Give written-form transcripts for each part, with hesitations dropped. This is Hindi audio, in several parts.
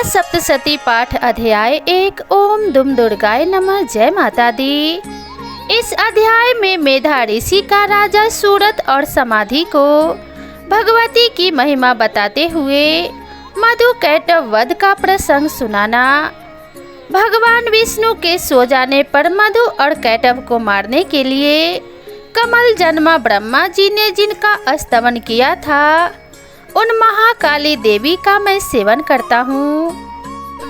सप्तशती पाठ अध्याय 1। ओम दुम दुर्गाय नमः। जय माता दी। इस अध्याय में मेधा ऋषि का राजा सूरत और समाधि को भगवती की महिमा बताते हुए मधु कैटव वध का प्रसंग सुनाना। भगवान विष्णु के सो जाने पर मधु और कैटव को मारने के लिए कमल जन्मा ब्रह्मा जी ने जिनका स्तवन किया था उन महाकाली देवी का मैं सेवन करता हूँ।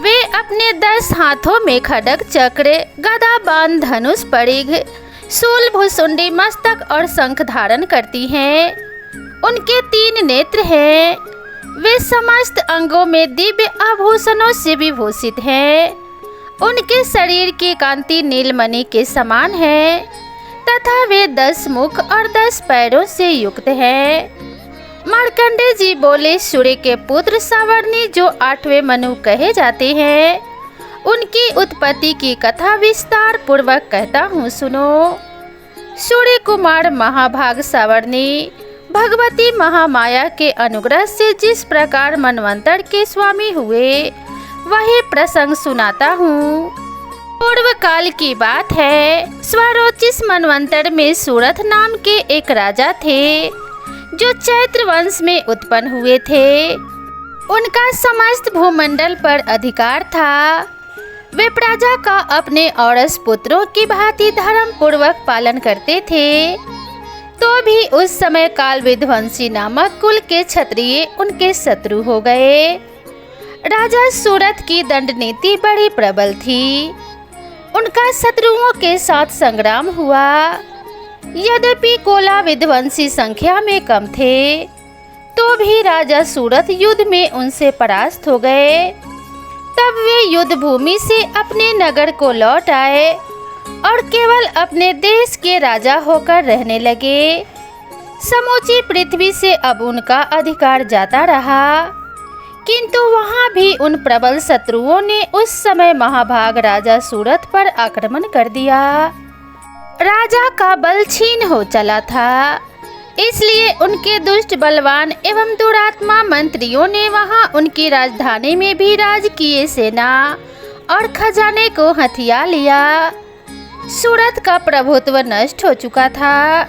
वे अपने 10 हाथों में खड्ग चक्र गदा बाण धनुष परिघ शूल भुसुंडी मस्तक और शंख धारण करती हैं। उनके 3 नेत्र हैं। वे समस्त अंगों में दिव्य आभूषणों से विभूषित हैं। उनके शरीर की कांति नीलमणि के समान है तथा वे 10 मुख और 10 पैरों से युक्त हैं। मार्कंडे जी बोले, सूर्य के पुत्र सावर्णी जो 8वें मनु कहे जाते हैं, उनकी उत्पत्ति की कथा विस्तार पूर्वक कहता हूँ, सुनो। सूर्य कुमार महाभाग सावर्णी भगवती महामाया के अनुग्रह से जिस प्रकार मनवंतर के स्वामी हुए वही प्रसंग सुनाता हूँ। पूर्व काल की बात है। स्वरोचिस मनवंतर में सूरत नाम के एक राजा थे जो चैत्र वंश में उत्पन्न हुए थे। उनका समस्त भूमंडल पर अधिकार था। वे प्रजा का अपने औरस पुत्रों की भांति धर्म पूर्वक पालन करते थे। तो भी उस समय काल विध्वंसी नामक कुल के क्षत्रिय उनके शत्रु हो गए। राजा सूरत की दंड नीति बड़ी प्रबल थी। उनका शत्रुओं के साथ संग्राम हुआ। यद्यपि कोला विध्वंसी संख्या में कम थे तो भी राजा सूरत युद्ध में उनसे परास्त हो गए। तब वे युद्ध भूमि से अपने नगर को लौट आए और केवल अपने देश के राजा होकर रहने लगे। समूची पृथ्वी से अब उनका अधिकार जाता रहा, किंतु वहां भी उन प्रबल शत्रुओं ने उस समय महाभाग राजा सूरत पर आक्रमण कर दिया। राजा का बल क्षीण हो चला था, इसलिए उनके दुष्ट बलवान एवं दुरात्मा मंत्रियों ने वहां उनकी राजधानी में भी राजकीय सेना और खजाने को हथिया लिया। सूरत का प्रभुत्व नष्ट हो चुका था,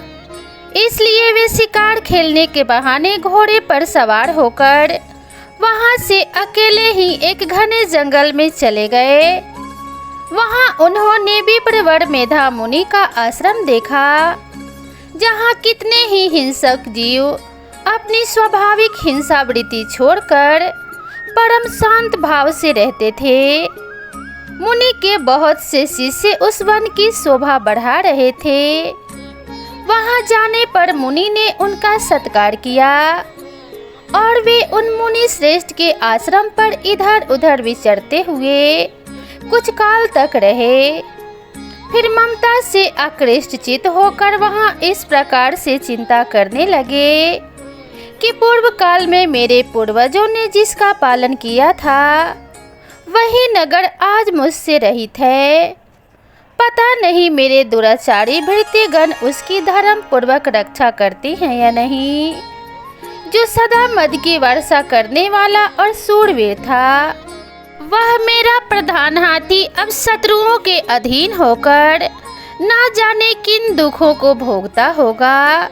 इसलिए वे शिकार खेलने के बहाने घोड़े पर सवार होकर वहां से अकेले ही एक घने जंगल में चले गए। वहां उन्होंने विप्रवर मेधा मुनि का आश्रम देखा, जहां कितने ही हिंसक जीव अपनी स्वाभाविक हिंसावृत्ति छोड़कर परम शांत भाव से रहते थे। मुनि के बहुत से शिष्य उस वन की शोभा बढ़ा रहे थे। वहां जाने पर मुनि ने उनका सत्कार किया और वे उन मुनि श्रेष्ठ के आश्रम पर इधर उधर विचरते हुए कुछ काल तक रहे। फिर ममता से आकृष्ट चित होकर वहां इस प्रकार से चिंता करने लगे कि पूर्व काल में मेरे पूर्वजों ने जिसका पालन किया था वही नगर आज मुझसे रहित है। पता नहीं मेरे दुराचारी भृत्यगण उसकी धर्म पूर्वक रक्षा करते हैं या नहीं। जो सदा मद की वर्षा करने वाला और शूरवीर था, वह मेरा प्रधान हाथी अब शत्रुओं के अधीन होकर ना जाने किन दुखों को भोगता होगा।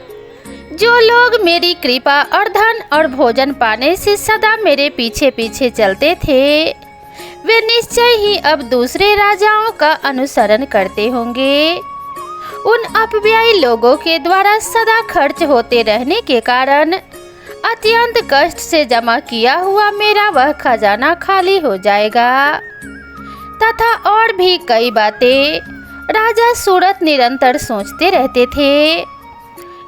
जो लोग मेरी कृपा और धन और भोजन पाने से सदा मेरे पीछे पीछे चलते थे, वे निश्चय ही अब दूसरे राजाओं का अनुसरण करते होंगे। उन अपव्ययी लोगों के द्वारा सदा खर्च होते रहने के कारण अत्यंत कष्ट से जमा किया हुआ मेरा वह खजाना खाली हो जाएगा। तथा और भी कई बातें राजा सूरत निरंतर सोचते रहते थे।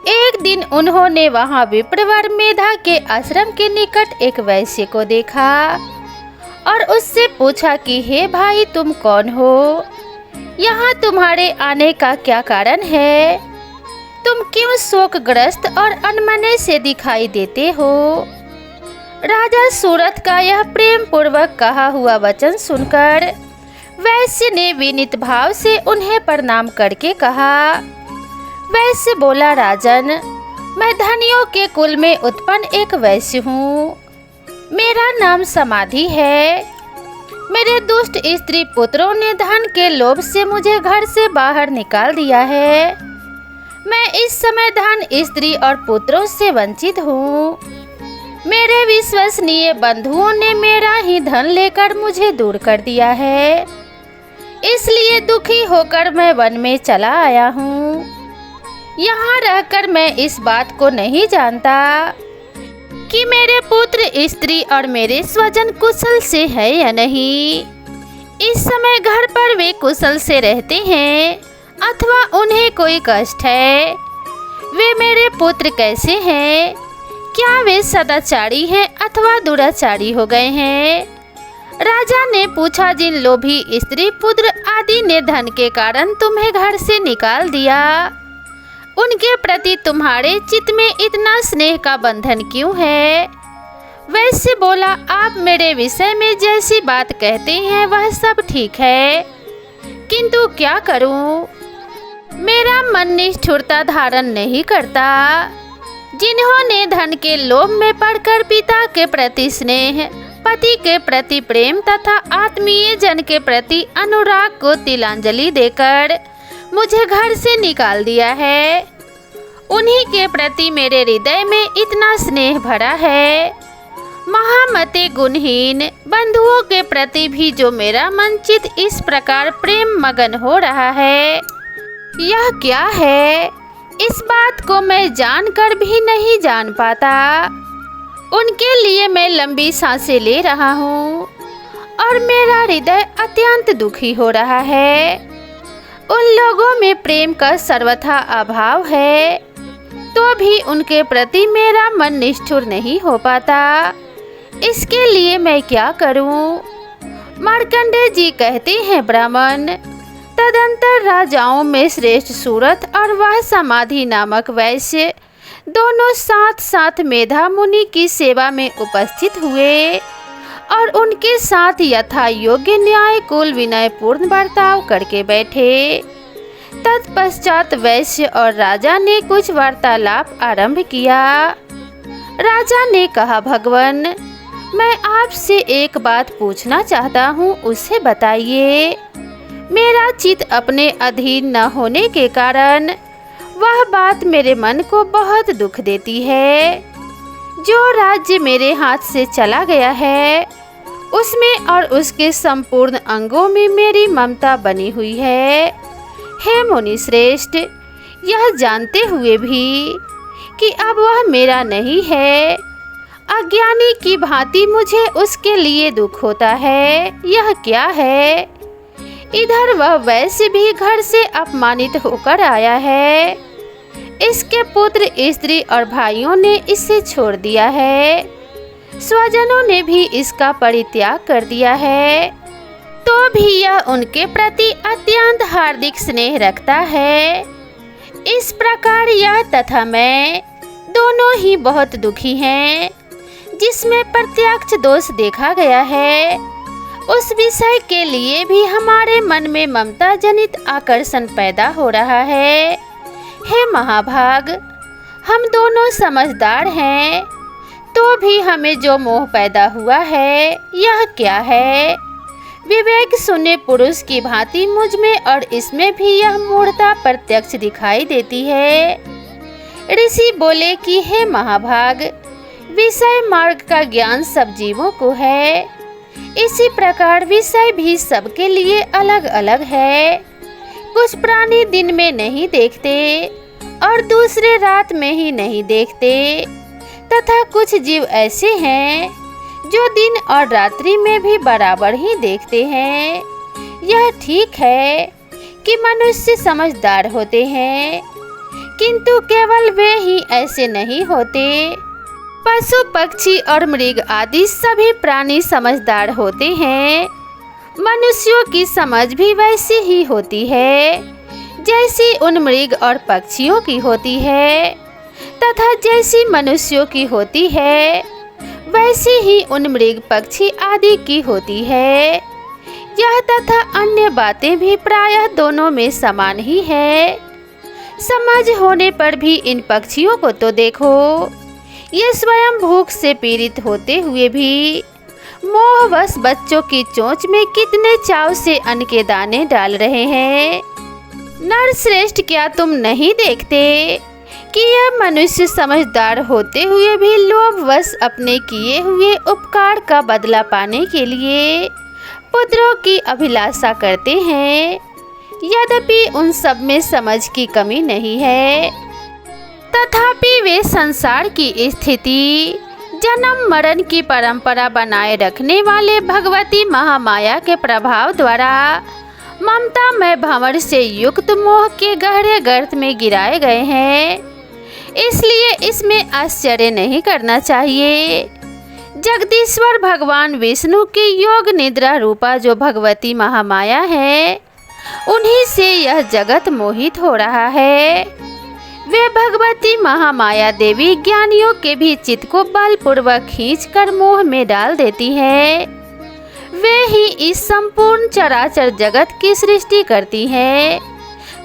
एक दिन उन्होंने वहां विप्रवर मेधा के आश्रम के निकट एक वैश्य को देखा और उससे पूछा कि हे भाई, तुम कौन हो? यहाँ तुम्हारे आने का क्या कारण है? तुम क्यों शोकग्रस्त और अनमने से दिखाई देते हो? राजा सूरत का यह प्रेम पूर्वक कहा हुआ वचन सुनकर वैश्य ने विनीत भाव से उन्हें प्रणाम करके कहा। वैश्य बोला, राजन, मैं धनियों के कुल में उत्पन्न एक वैश्य हूँ। मेरा नाम समाधि है। मेरे दुष्ट स्त्री पुत्रों ने धन के लोभ से मुझे घर से बाहर निकाल दिया है। मैं इस समय धन, स्त्री और पुत्रों से वंचित हूँ। मेरे विश्वसनीय बंधुओं ने मेरा ही धन लेकर मुझे दूर कर दिया है, इसलिए दुखी होकर मैं वन में चला आया हूँ। यहाँ रहकर मैं इस बात को नहीं जानता कि मेरे पुत्र, स्त्री और मेरे स्वजन कुशल से है या नहीं। इस समय घर पर वे कुशल से रहते हैं अथवा उन्हें कोई कष्ट है। वे मेरे पुत्र कैसे हैं? क्या वे सदाचारी हैं अथवा दुराचारी हो गए हैं? राजा ने पूछा, जिन लोभी स्त्री, पुत्र आदि ने धन के कारण तुम्हें घर से निकाल दिया, उनके प्रति तुम्हारे चित्त में इतना स्नेह का बंधन क्यों है? वैसे बोला, आप मेरे विषय में जैसी बात कहते हैं वह सब ठीक है, किंतु क्या करूं? मेरा मन निष्ठुरता धारण नहीं करता। जिन्होंने धन के लोभ में पड़कर पिता के प्रति स्नेह, पति के प्रति प्रेम तथा आत्मीय जन के प्रति अनुराग को तिलांजलि देकर मुझे घर से निकाल दिया है, उन्हीं के प्रति मेरे हृदय में इतना स्नेह भरा है। महामते गुणहीन बंधुओं के प्रति भी जो मेरा मन चित्त इस प्रकार प्रेम मगन हो रहा है, यह क्या है? इस बात को मैं जानकर भी नहीं जान पाता। उनके लिए मैं लंबी सांसें ले रहा हूँ और मेरा हृदय अत्यंत दुखी हो रहा है। उन लोगों में प्रेम का सर्वथा अभाव है, तो भी उनके प्रति मेरा मन निष्ठुर नहीं हो पाता। इसके लिए मैं क्या करूं? मार्कंडेय जी कहते हैं, ब्राह्मण, तदंतर राजाओं में श्रेष्ठ सूरत और वह समाधि नामक वैश्य दोनों साथ साथ मेधा मुनि की सेवा में उपस्थित हुए और उनके साथ यथा योग्य न्याय कुल विनय पूर्ण बर्ताव करके बैठे। तत्पश्चात वैश्य और राजा ने कुछ वार्तालाप आरंभ किया। राजा ने कहा, भगवान, मैं आपसे एक बात पूछना चाहता हूँ, उसे बताइए। मेरा चित्त अपने अधीन न होने के कारण वह बात मेरे मन को बहुत दुख देती है। जो राज्य मेरे हाथ से चला गया है, उसमें और उसके संपूर्ण अंगों में मेरी ममता बनी हुई है। हे मुनि श्रेष्ठ, यह जानते हुए भी कि अब वह मेरा नहीं है, अज्ञानी की भांति मुझे उसके लिए दुख होता है। यह क्या है? इधर वह वैसे भी घर से अपमानित होकर आया है। इसके पुत्र, स्त्री और भाइयों ने इसे छोड़ दिया है। स्वजनों ने भी इसका परित्याग कर दिया है, तो भी यह उनके प्रति अत्यंत हार्दिक स्नेह रखता है। इस प्रकार यह तथा मैं दोनों ही बहुत दुखी हैं। जिसमें प्रत्यक्ष दोष देखा गया है, उस विषय के लिए भी हमारे मन में ममता जनित आकर्षण पैदा हो रहा है। हे महाभाग, हम दोनों समझदार हैं, तो भी हमें जो मोह पैदा हुआ है, यह क्या है? विवेक शून्य पुरुष की भांति मुझ में और इसमें भी यह मूढ़ता प्रत्यक्ष दिखाई देती है। ऋषि बोले कि हे महाभाग, विषय मार्ग का ज्ञान सब जीवों को है, इसी प्रकार विषय भी सबके लिए अलग अलग है। कुछ प्राणी दिन में नहीं देखते और दूसरे रात में ही नहीं देखते, तथा कुछ जीव ऐसे हैं जो दिन और रात्रि में भी बराबर ही देखते हैं। यह ठीक है कि मनुष्य समझदार होते हैं, किंतु केवल वे ही ऐसे नहीं होते। पशु, पक्षी और मृग आदि सभी प्राणी समझदार होते हैं। मनुष्यों की समझ भी वैसी ही होती है जैसी उन मृग और पक्षियों की होती है, तथा जैसी मनुष्यों की होती है वैसी ही उन मृग, पक्षी आदि की होती है। यह तथा अन्य बातें भी प्रायः दोनों में समान ही है। समझ होने पर भी इन पक्षियों को तो देखो, ये स्वयं भूख से पीड़ित होते हुए भी मोहवश बच्चों की चोंच में कितने चाव से अन्न के दाने डाल रहे हैं। नरश्रेष्ठ, क्या तुम नहीं देखते कि यह मनुष्य समझदार होते हुए भी लोभवश अपने किए हुए उपकार का बदला पाने के लिए पुत्रों की अभिलाषा करते हैं। यद्यपि उन सब में समझ की कमी नहीं है, तथापि वे संसार की स्थिति, जन्म मरण की परंपरा बनाए रखने वाले भगवती महामाया के प्रभाव द्वारा ममता में भंवर से युक्त मोह के गहरे गर्त में गिराए गए हैं। इसलिए इसमें आश्चर्य नहीं करना चाहिए। जगदीश्वर भगवान विष्णु की योग निद्रा रूपा जो भगवती महामाया है, उन्हीं से यह जगत मोहित हो रहा है। वे भगवती महामाया देवी ज्ञानियों के भी चित्त को बलपूर्वक खींचकर मोह में डाल देती है। वे ही इस संपूर्ण चराचर जगत की सृष्टि करती हैं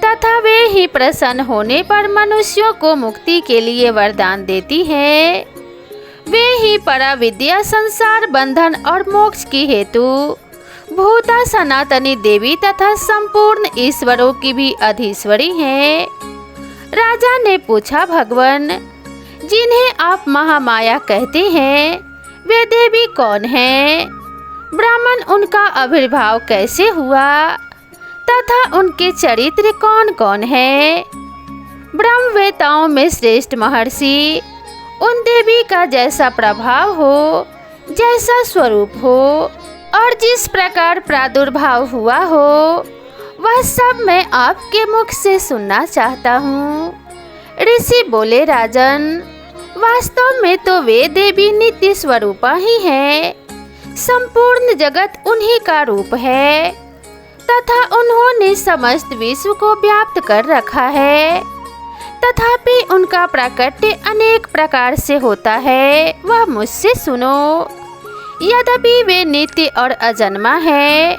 तथा वे ही प्रसन्न होने पर मनुष्यों को मुक्ति के लिए वरदान देती हैं। वे ही पराविद्या, संसार बंधन और मोक्ष की हेतु भूता सनातनी देवी तथा संपूर्ण ईश्वरों की भी अधीश्वरी हैं। राजा ने पूछा, भगवान, जिन्हें आप महामाया कहते हैं, वे देवी कौन हैं? ब्राह्मण, उनका आविर्भाव कैसे हुआ तथा उनके चरित्र कौन कौन है? ब्रह्मवेताओं में श्रेष्ठ महर्षि, उन देवी का जैसा प्रभाव हो, जैसा स्वरूप हो और जिस प्रकार प्रादुर्भाव हुआ हो, वह सब मैं आपके मुख से सुनना चाहता हूँ। ऋषि बोले, राजन, वास्तव में तो वे देवी नित्य स्वरूपा ही है। संपूर्ण जगत उन्हीं का रूप है तथा उन्होंने समस्त विश्व को व्याप्त कर रखा है। तथापि उनका प्राकट्य अनेक प्रकार से होता है, वह मुझसे सुनो। यद्यपि वे नित्य और अजन्मा है,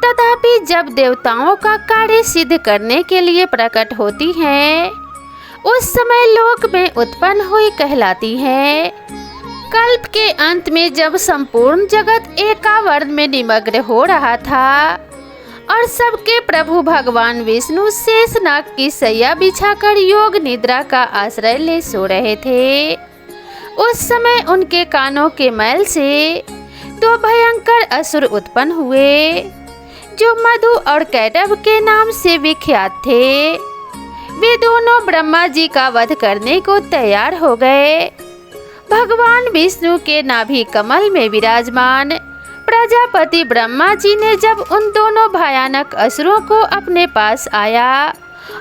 तथापि जब देवताओं का कार्य सिद्ध करने के लिए प्रकट होती हैं, उस समय लोक में उत्पन्न हुई कहलाती हैं। कल्प के अंत में जब संपूर्ण जगत एकावर्ण में निमग्न हो रहा था और सबके प्रभु भगवान विष्णु शेषनाग की सैया बिछाकर योग निद्रा का आश्रय ले सो रहे थे, उस समय उनके कानों के मैल से दो भयंकर असुर उत्पन्न हुए, जो मधु और कैटभ के नाम से विख्यात थे। वे दोनों ब्रह्मा जी का वध करने को तैयार हो गए। भगवान विष्णु के नाभि कमल में विराजमान प्रजापति ब्रह्मा जी ने जब उन दोनों भयानक असुरों को अपने पास आया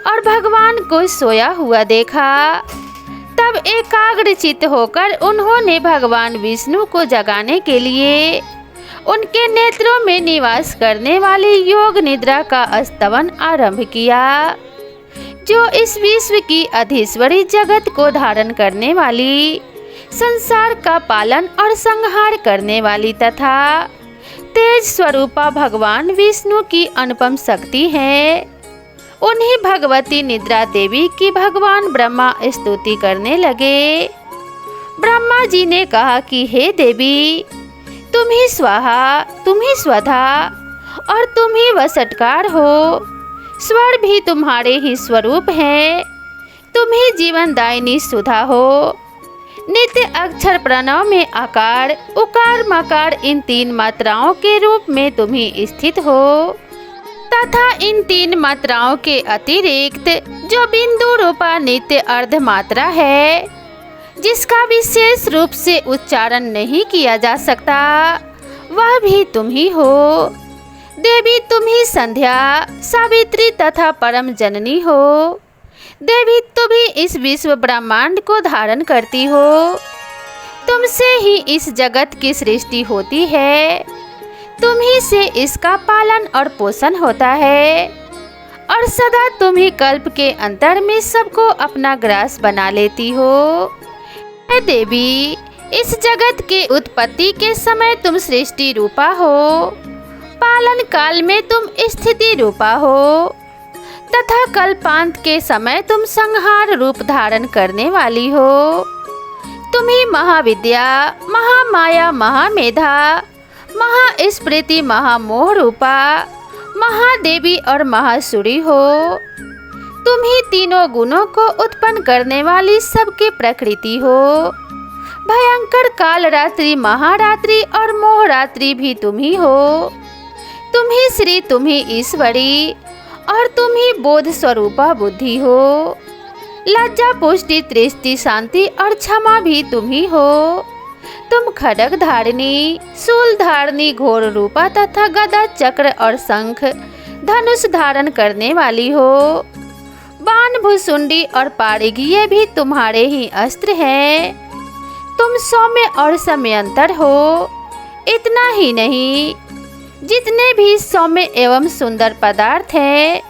और भगवान को सोया हुआ देखा, तब एकाग्रचित्त होकर उन्होंने भगवान विष्णु को जगाने के लिए उनके नेत्रों में निवास करने वाली योग निद्रा का स्तवन आरंभ किया, जो इस विश्व की अधीश्वरी, जगत को धारण करने वाली, संसार का पालन और संहार करने वाली तथा तेज स्वरूपा भगवान विष्णु की अनुपम शक्ति है। उन्हीं भगवती निद्रा देवी की भगवान ब्रह्मा स्तुति करने लगे। ब्रह्मा जी ने कहा कि हे देवी, तुम ही स्वाहा, तुम ही स्वधा और तुम ही वसटकार हो। स्वर भी तुम्हारे ही स्वरूप हैं। तुम ही जीवनदायिनी सुधा हो। नित्य अक्षर प्रणव में आकार, उकार, मकार इन तीन मात्राओं के रूप में तुम ही स्थित हो तथा इन तीन मात्राओं के अतिरिक्त जो बिंदु रूपा नित्य अर्ध मात्रा है, जिसका विशेष रूप से उच्चारण नहीं किया जा सकता, वह भी तुम ही हो। देवी, तुम ही संध्या, सावित्री तथा परम जननी हो। देवी, तुम ही इस विश्व ब्रह्मांड को धारण करती हो। तुमसे ही इस जगत की सृष्टि होती है। तुम ही से इसका पालन और पोषण होता है और सदा तुम ही कल्प के अंतर में सबको अपना ग्रास बना लेती हो। हे देवी, इस जगत के उत्पत्ति के समय तुम सृष्टि रूपा हो, पालन काल में तुम स्थिति रूपा हो तथा कल्पांत के समय तुम संहार रूप धारण करने वाली हो। तुम ही महाविद्या, महामाया, महामेधा महास्मृति, महामोह रूपा महादेवी और महासुरी हो। तुम ही तीनों गुणों को उत्पन्न करने वाली सबकी प्रकृति हो। भयंकर काल रात्रि, महारात्रि और मोहरात्रि भी तुम ही हो। तुम ही श्री, तुम ही ईश्वरी और तुम ही बोध स्वरूपा बुद्धि हो। लज्जा, पुष्टि, तृष्टि, शांति और क्षमा भी तुम ही हो। तुम खड्ग धारिणी, शूल धारिणी, घोर रूपा तथा गदा, चक्र और शंख, धनुष धारण करने वाली हो। बाण, भुसुंडी और पारिगी ये भी तुम्हारे ही अस्त्र हैं। तुम सौम्य और समयंतर हो। इतना ही नहीं, जितने भी सौम्य एवं सुंदर पदार्थ हैं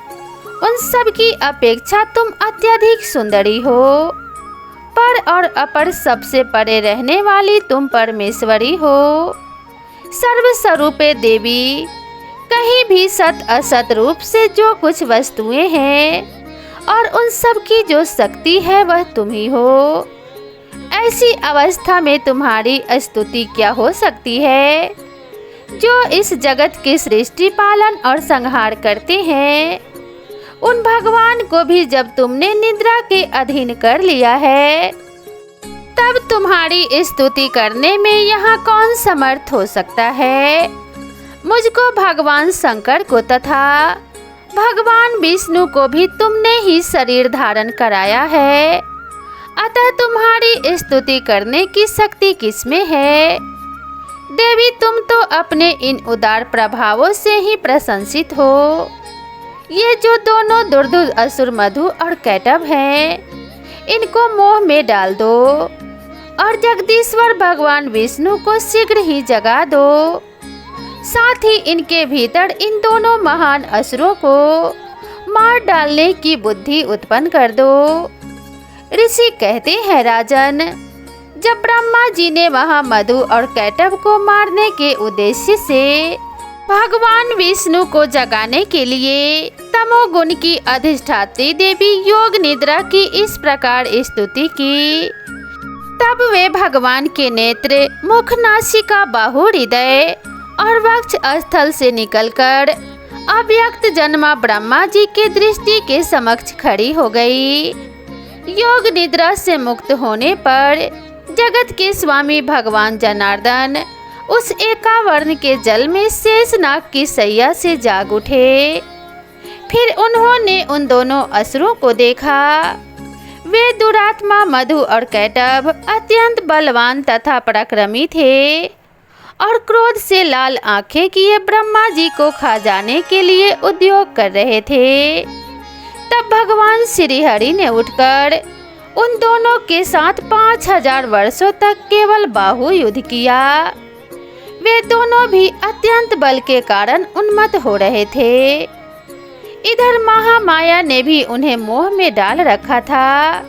उन सब की अपेक्षा तुम अत्यधिक सुंदरी हो। पर और अपर सबसे परे रहने वाली तुम परमेश्वरी हो। सर्वस्वरूपे देवी, कहीं भी सत असत रूप से जो कुछ वस्तुएं हैं और उन सब की जो शक्ति है वह तुम ही हो। ऐसी अवस्था में तुम्हारी स्तुति क्या हो सकती है? जो इस जगत के सृष्टि, पालन और संहार करते हैं, उन भगवान को भी जब तुमने निद्रा के अधीन कर लिया है, तब तुम्हारी स्तुति करने में यहाँ कौन समर्थ हो सकता है? मुझको, भगवान शंकर को तथा भगवान विष्णु को भी तुमने ही शरीर धारण कराया है, अतः तुम्हारी स्तुति करने की शक्ति किसमें है? देवी, तुम तो अपने इन उदार प्रभावों से ही प्रशंसित हो। ये जो दोनों दुर्धुर असुर मधु और कैटभ हैं, इनको मोह में डाल दो और जगदीश्वर भगवान विष्णु को शीघ्र ही जगा दो। साथ ही इनके भीतर इन दोनों महान असुरों को मार डालने की बुद्धि उत्पन्न कर दो। ऋषि कहते हैं, राजन, जब ब्रह्मा जी ने वहाँ मधु और कैटभ को मारने के उद्देश्य से भगवान विष्णु को जगाने के लिए तमोगुण की अधिष्ठात्री देवी योग निद्रा की इस प्रकार स्तुति की, तब वे भगवान के नेत्र, मुख, नासिका, बाहु, हृदय और वक्ष स्थल से निकलकर अव्यक्त जन्मा ब्रह्मा जी के दृष्टि के समक्ष खड़ी हो गई। योग निद्रा से मुक्त होने पर जगत के स्वामी भगवान जनार्दन उस एकावर्ण के जल में शेषनाग की सैया से जाग उठे। फिर उन्होंने उन दोनों असुरों को देखा। वे दुरात्मा मधु और कैटभ अत्यंत बलवान तथा पराक्रमी थे और क्रोध से लाल आंखें किए ब्रह्मा जी को खा जाने के लिए उद्योग कर रहे थे। तब भगवान श्री हरि ने उठकर उन दोनों के साथ 5000 वर्षों तक केवल बाहु युद्ध किया। वे दोनों भी अत्यंत बल के कारण उन्मत्त हो रहे थे। इधर महामाया ने भी उन्हें मोह में डाल रखा था।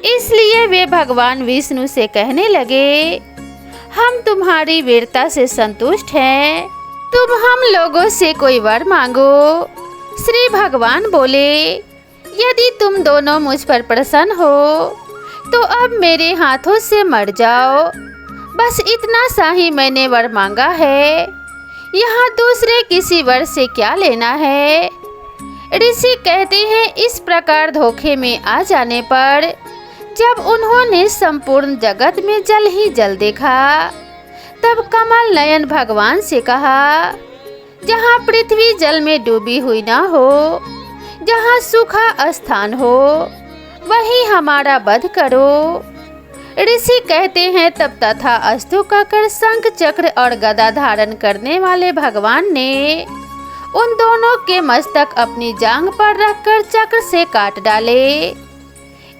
इसलिए वे भगवान विष्णु से कहने लगे, हम तुम्हारी वीरता से संतुष्ट हैं, तुम हम लोगों से कोई वर मांगो। श्री भगवान बोले, यदि तुम दोनों मुझ पर प्रसन्न हो तो अब मेरे हाथों से मर जाओ। बस इतना सा ही मैंने वर मांगा है, यहाँ दूसरे किसी वर से क्या लेना है। ऋषि कहते हैं, इस प्रकार धोखे में आ जाने पर जब उन्होंने संपूर्ण जगत में जल ही जल देखा, तब कमल नयन भगवान से कहा, जहाँ पृथ्वी जल में डूबी हुई ना हो, जहाँ सूखा स्थान हो, वहीं हमारा वध करो। ऋषि कहते हैं, तब तथा अस्तु कहकर शंख, चक्र और गदा धारण करने वाले भगवान ने उन दोनों के मस्तक अपनी जांघ पर रखकर चक्र से काट डाले।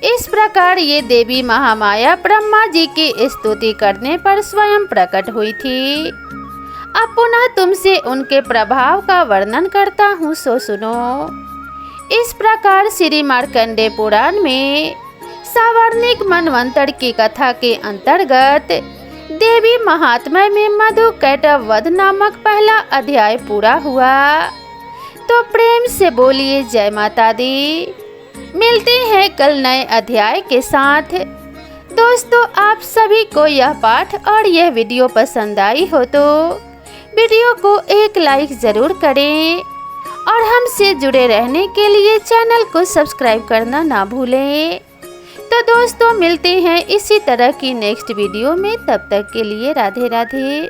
इस प्रकार ये देवी महामाया ब्रह्मा जी की स्तुति करने पर स्वयं प्रकट हुई थी। अब पुनः तुमसे उनके प्रभाव का वर्णन करता हूँ, सो सुनो। इस प्रकार श्री मार्कंडेय पुराण में सावर्णिक मनवंतर की कथा के अंतर्गत देवी महात्म्य में मधु कैटभ वध नामक पहला अध्याय पूरा हुआ। तो प्रेम से बोलिए जय माता दी। मिलते हैं कल नए अध्याय के साथ। दोस्तों, आप सभी को यह पाठ और यह वीडियो पसंद आई हो तो वीडियो को एक लाइक ज़रूर करें और हमसे जुड़े रहने के लिए चैनल को सब्सक्राइब करना ना भूलें। तो दोस्तों मिलते हैं इसी तरह की नेक्स्ट वीडियो में, तब तक के लिए राधे राधे।